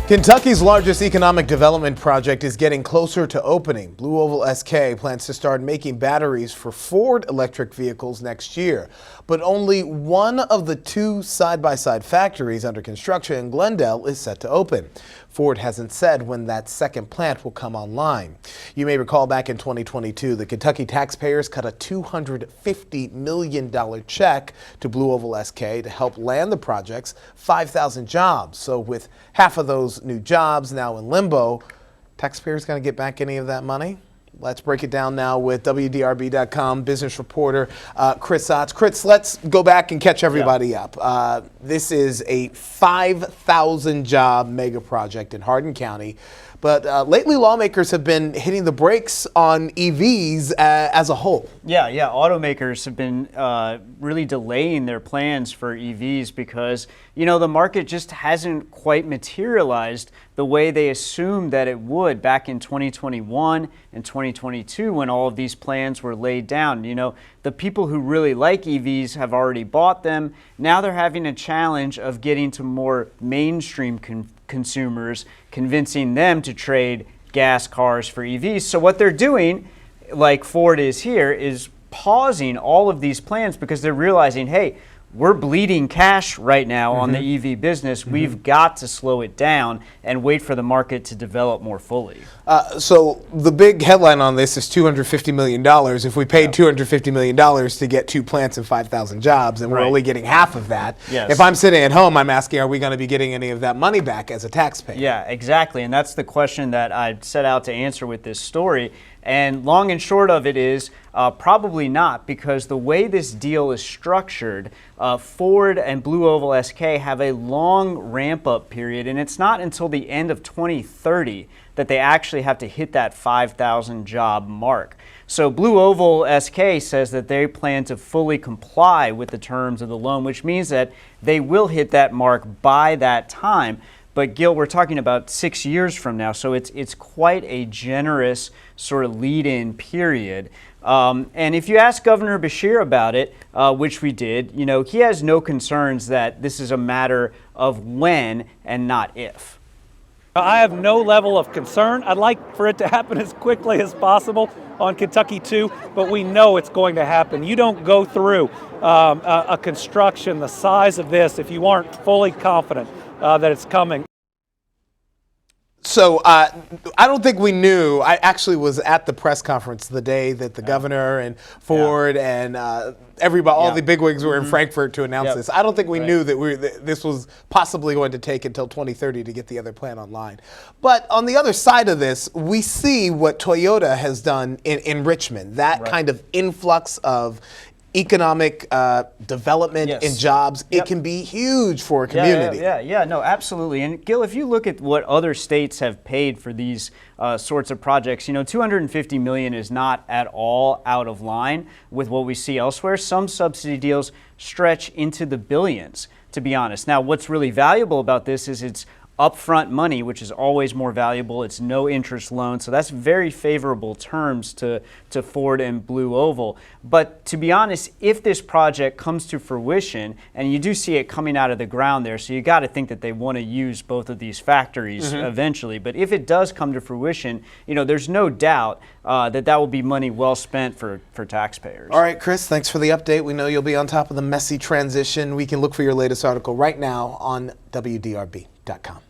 Kentucky's largest economic development project is getting closer to opening. BlueOval SK plans to start making batteries for Ford electric vehicles next year. But only one of the two side-by-side factories under construction in Glendale is set to open. Ford hasn't said when that second plant will come online. You may recall back in 2022, the Kentucky taxpayers cut a $250 million check to BlueOval SK to help land the project's 5,000 jobs. So with half of those new jobs now in limbo, taxpayers going to get back any of that money? Let's break it down now with WDRB.com business reporter Chris Otts. Chris, let's go back and catch everybody up. This is a 5,000 job mega project in Hardin County. But lately, lawmakers have been hitting the brakes on EVs as a whole. Yeah. Automakers have been really delaying their plans for EVs because, the market just hasn't quite materialized the way they assumed that it would back in 2021 and 2022 when all of these plans were laid down. The people who really like EVs have already bought them. Now they're having a challenge of getting to more mainstream consumers, convincing them to trade gas cars for EVs. So what they're doing, like Ford is here, is pausing all of these plans because they're realizing, hey, we're bleeding cash right now on the EV business. We've got to slow it down and wait for the market to develop more fully. So the big headline on this is $250 million. If we paid $250 million to get two plants and 5,000 jobs, and we're only getting half of that, if I'm sitting at home, I'm asking, are we going to be getting any of that money back as a taxpayer? Yeah, exactly. And that's the question that I set out to answer with this story. And long and short of it is probably not, because the way this deal is structured, Ford and BlueOval SK have a long ramp-up period, and it's not until the end of 2030 that they actually have to hit that 5,000 job mark. So BlueOval SK says that they plan to fully comply with the terms of the loan, which means that they will hit that mark by that time. But Gil, we're talking about 6 years from now, so it's quite a generous sort of lead-in period. And if you ask Governor Beshear about it, which we did, he has no concerns that this is a matter of when and not if. I have no level of concern. I'd like for it to happen as quickly as possible on Kentucky 2, but we know it's going to happen. You don't go through a construction the size of this if you aren't fully confident that it's coming. So I don't think we knew. I actually was at the press conference the day that the governor and Ford and everybody, all the bigwigs were in Frankfurt to announce this. I don't think we knew that this was possibly going to take until 2030 to get the other plant online. But on the other side of this, we see what Toyota has done in Richmond, that kind of influx of economic development and jobs. It can be huge for a community. No, absolutely. And Gil, if you look at what other states have paid for these sorts of projects, $250 million is not at all out of line with what we see elsewhere. Some subsidy deals stretch into the billions, to be honest. Now, what's really valuable about this is it's upfront money, which is always more valuable. It's no interest loan, so that's very favorable terms to Ford and BlueOval. But to be honest, if this project comes to fruition, and you do see it coming out of the ground there, so you got to think that they want to use both of these factories eventually. But if it does come to fruition, there's no doubt that will be money well spent for taxpayers. All right, Chris, thanks for the update. We know you'll be on top of the messy transition. We can look for your latest article right now on WDRB.com.